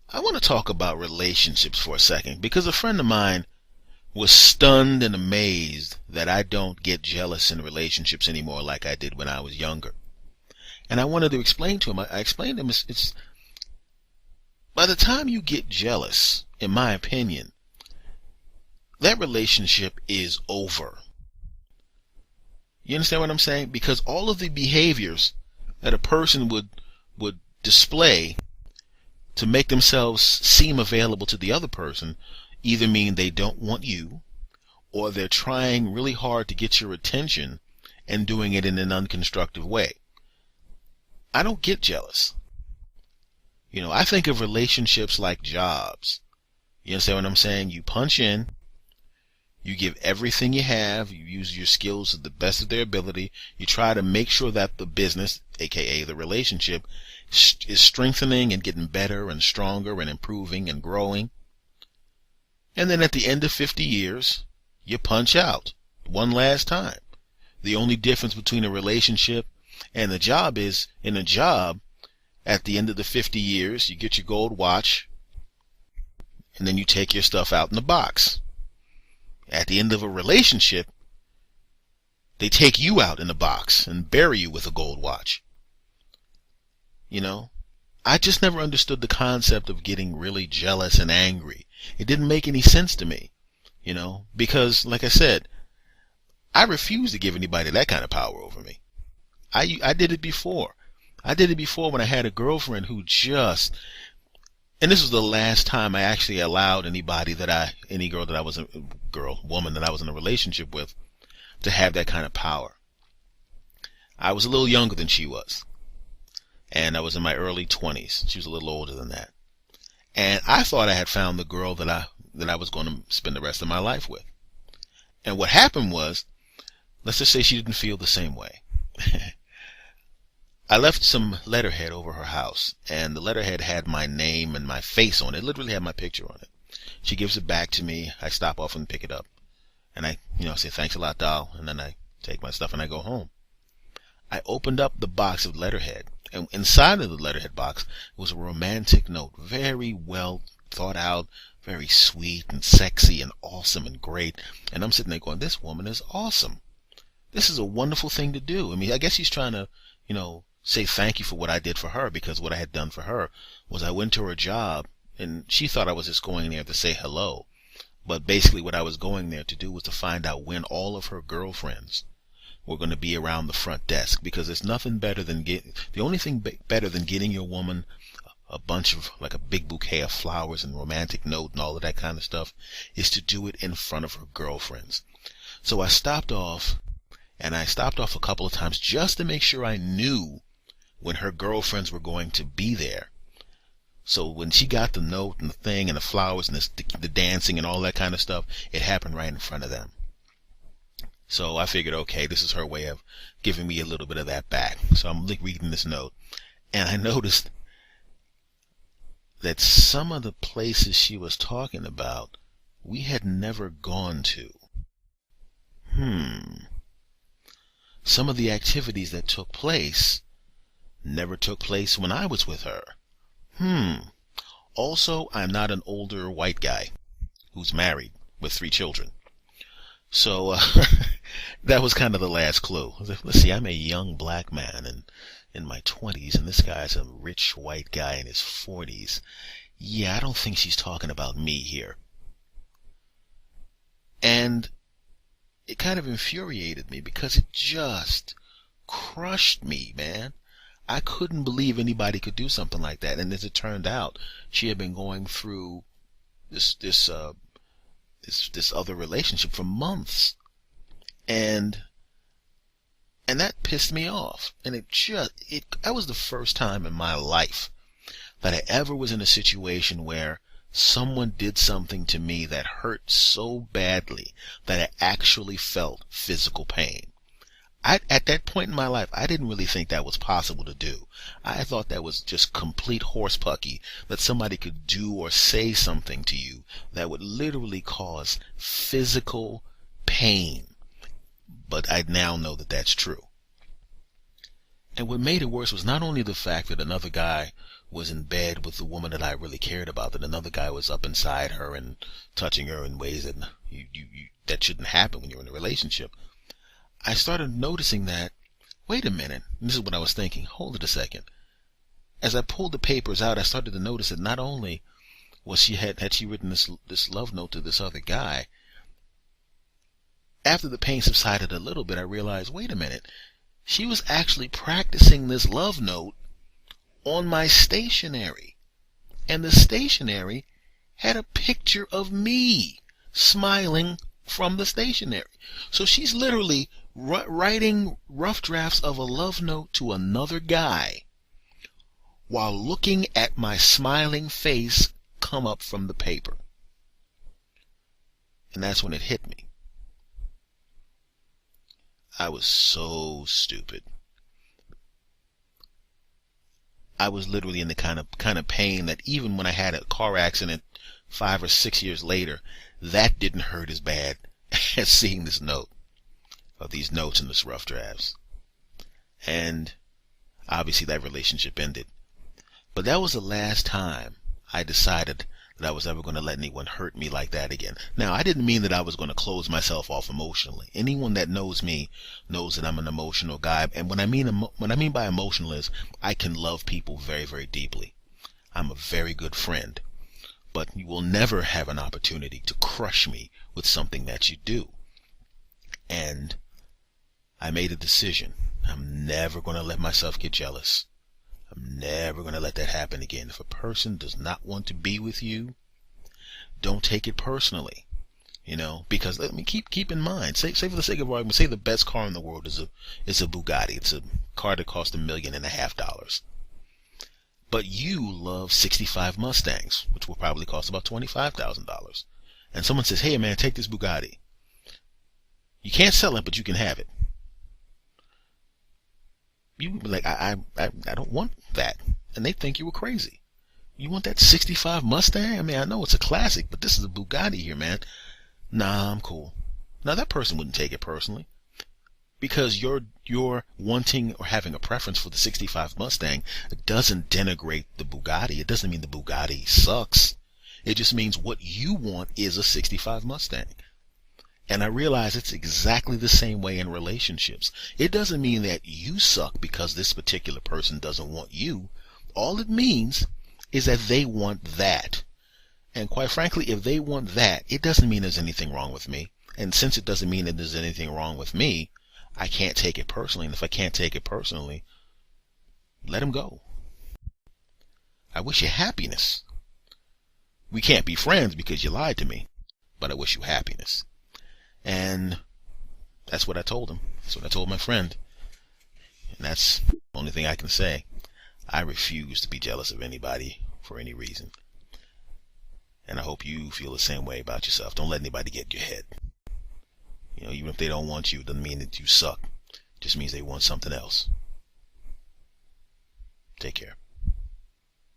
I want to talk about relationships for a second because a friend of mine was stunned and amazed that I don't get jealous in relationships anymore like I did when I was younger. And I wanted to explain to him, I explained to him, it's by the time you get jealous, in my opinion, that relationship is over. You understand what I'm saying? Because all of the behaviors that a person would display to make themselves seem available to the other person either mean they don't want you, or they're trying really hard to get your attention and doing it in an unconstructive way. I don't get jealous. I think of relationships like jobs. You understand what I'm saying? You punch in, you give everything you have, you use your skills to the best of their ability, you try to make sure that the business, aka the relationship, is strengthening and getting better and stronger and improving and growing. And then at the end of 50 years, you punch out one last time. The only difference between a relationship and a job is, in a job, at the end of the 50 years, you get your gold watch, and then you take your stuff out in the box. At the end of a relationship, they take you out in a box and bury you with a gold watch. I just never understood the concept of getting really jealous and angry. It didn't make any sense to me, because, like I said, I refuse to give anybody that kind of power over me. I did it before. I did it before when I had a girlfriend who and this was the last time I actually allowed woman that I was in a relationship with, to have that kind of power. I was a little younger than she was, and I was in my early 20s. She was a little older than that, and I thought I had found the girl that I was going to spend the rest of my life with. And what happened was, let's just say she didn't feel the same way. I left some letterhead over her house, and the letterhead had my name and my face on it. It literally had my picture on it. She gives it back to me. I stop off and pick it up, and I say, "Thanks a lot, doll," and then I take my stuff and I go home. I opened up the box of letterhead, and inside of the letterhead box was a romantic note, very well thought out, very sweet and sexy and awesome and great. And I'm sitting there going, this woman is awesome. This is a wonderful thing to do. I guess she's trying to, say thank you for what I did for her, because what I had done for her was I went to her job, and she thought I was just going there to say hello. But basically what I was going there to do was to find out when all of her girlfriends were going to be around the front desk, because there's nothing better than the only thing better than getting your woman a bunch of, like, a big bouquet of flowers and romantic note and all of that kind of stuff, is to do it in front of her girlfriends. So I stopped off a couple of times just to make sure I knew when her girlfriends were going to be there. So when she got the note and the thing and the flowers and the dancing and all that kind of stuff, it happened right in front of them. So I figured, okay, this is her way of giving me a little bit of that back. So I'm reading this note, and I noticed that some of the places she was talking about, we had never gone to. Some of the activities that took place never took place when I was with her. Also, I'm not an older white guy who's married with 3 children. So that was kind of the last clue. Let's see, I'm a young black man and in my 20s, and this guy's a rich white guy in his 40s. Yeah, I don't think she's talking about me here. And it kind of infuriated me because it just crushed me, man. I couldn't believe anybody could do something like that. And as it turned out, she had been going through this other relationship for months, and that pissed me off. And that was the first time in my life that I ever was in a situation where someone did something to me that hurt so badly that I actually felt physical pain. At that point in my life, I didn't really think that was possible to do. I thought that was just complete horsepucky, that somebody could do or say something to you that would literally cause physical pain. But I now know that that's true. And what made it worse was not only the fact that another guy was in bed with the woman that I really cared about, that another guy was up inside her and touching her in ways that that shouldn't happen when you're in a relationship, I started noticing that, wait a minute, and this is what I was thinking, hold it a second. As I pulled the papers out, I started to notice that not only was had she written this love note to this other guy, after the pain subsided a little bit, I realized, wait a minute, she was actually practicing this love note on my stationery. And the stationery had a picture of me smiling from the stationery. So she's literally writing rough drafts of a love note to another guy while looking at my smiling face come up from the paper. And that's when it hit me. I was so stupid. I was literally in the kind of pain that even when I had a car accident 5 or 6 years later, that didn't hurt as bad as seeing this note, or these notes in this rough drafts. And obviously that relationship ended. But that was the last time I decided that I was ever going to let anyone hurt me like that again. Now, I didn't mean that I was going to close myself off emotionally. Anyone that knows me knows that I'm an emotional guy. And what I mean by emotional is I can love people very, very deeply. I'm a very good friend. But you will never have an opportunity to crush me with something that you do. And I made a decision. I'm never going to let myself get jealous. I'm never going to let that happen again. If a person does not want to be with you, don't take it personally. Because let me keep in mind, say for the sake of argument, say the best car in the world is a Bugatti. It's a car that costs $1.5 million. But you love 65 Mustangs, which will probably cost about $25,000. And someone says, hey man, take this Bugatti. You can't sell it, but you can have it. You would be like, I don't want that. And they think you were crazy. You want that 65 Mustang? I mean, I know it's a classic, but this is a Bugatti here, man. Nah, I'm cool. Now, that person wouldn't take it personally. Because you're wanting or having a preference for the 65 Mustang doesn't denigrate the Bugatti. It doesn't mean the Bugatti sucks. It just means what you want is a 65 Mustang. And I realize it's exactly the same way in relationships. It doesn't mean that you suck because this particular person doesn't want you. All it means is that they want that. And quite frankly, if they want that, it doesn't mean there's anything wrong with me. And since it doesn't mean that there's anything wrong with me, I can't take it personally. And if I can't take it personally, let them go. I wish you happiness. We can't be friends because you lied to me, but I wish you happiness. And that's what I told him. That's what I told my friend. And that's the only thing I can say. I refuse to be jealous of anybody for any reason. And I hope you feel the same way about yourself. Don't let anybody get in your head. Even if they don't want you, it doesn't mean that you suck. It just means they want something else. Take care.